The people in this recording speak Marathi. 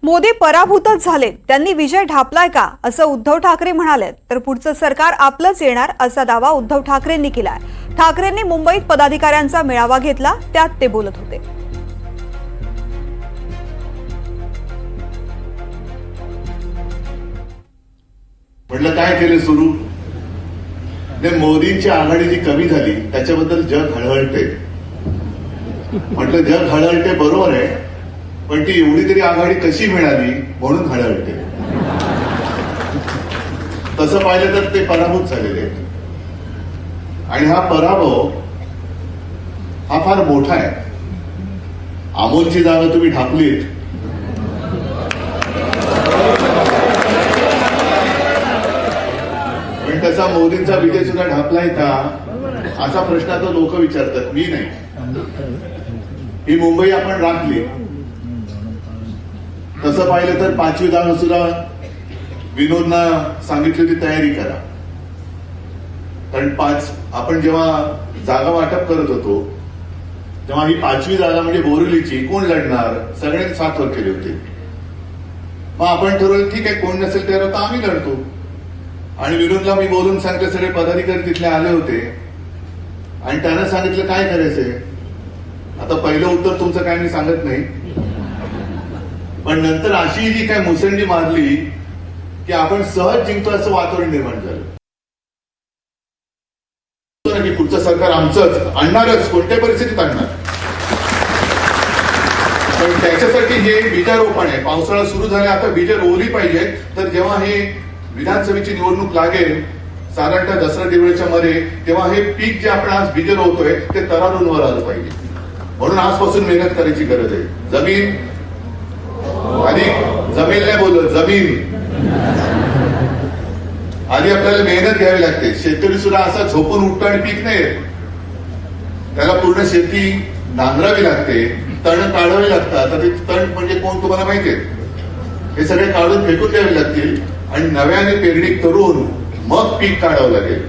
मोदी पराभूतच झाले, त्यांनी विजय ढापलाय का असं उद्धव ठाकरे म्हणाले। तर पुढचं सरकार आपलंच येणार असा दावा उद्धव ठाकरेंनी केलाय। ठाकरेंनी मुंबईत पदाधिकाऱ्यांचा मेळावा घेतला, त्यात ते बोलत होते। म्हटलं काय केलं सुरू, मोदींची आघाडी जी कमी झाली त्याच्याबद्दल जग हळहळते। म्हटलं जग हळहळते बरोबर आहे, पण ती एवढी तरी आघाडी कशी मिळाली म्हणून हळहळते। तसं पाहिलं तर ते पराभूत झालेले आहेत आणि हा पराभव हा फार मोठा आहे। अमोलची जागा तुम्ही ढापलीत, पण त्याचा मोदींचा विजय सुद्धा ढापलाय का असा प्रश्न आता लोक विचारतात, मी नाही। ही मुंबई आपण राखली, तसं पाहिलं तर 5वी जागा सुद्धा विनोदना सांगितली होती तयारी करा, कारण आपण जेव्हा जागा वाटप करत होतो तेव्हा ही 5वी जागा म्हणजे बोरिवलीची कोण लढणार, सगळ्यांनी 7 वर केले होते। मग आपण ठरवलं ठीक आहे, कोण नसेल तयार होता आम्ही लढतो। आणि विनोदला मी बोलून सांगितलं, सगळे पदाधिकारी तिथले आले होते आणि त्यानं सांगितलं काय करायचंय। आता पहिलं उत्तर तुमचं काय मी सांगत नाही, पण नंतर अशी जी काय मुसंडी मारली की आपण सहज जिंकतो असं वातावरण निर्माण झालं की पुढचं सरकार आमचंच आणणारच, कोणत्या परिस्थितीत आणणार। पण त्याच्यासाठी हे बीजारोपण आहे। पावसाळा सुरू झाला, आता बीज रोवली पाहिजे। तर जेव्हा हे विधानसभेची निवडणूक लागेल साधारणतः दसरा दिवाळीच्या मध्ये, तेव्हा हे पीक जे आपण आज बीज रोवतोय ते तरारून वर आलं पाहिजे। म्हणून आजपासून मेहनत करायची गरज आहे। जमीन आधी जमीन नाही बोलत, जमीन आधी आपल्याला मेहनत घ्यावी लागते। शेतकरी सुद्धा असा झोपून उठतो आणि पीक नाही येत, त्याला पूर्ण शेती नांगरावी लागते, तण काढावे लागतात। आता ते तण म्हणजे कोण तुम्हाला माहिती आहे, हे सगळे काढून फेकून द्यावे लागतील आणि नव्याने पेरणी करून मग पीक काढावं लागेल।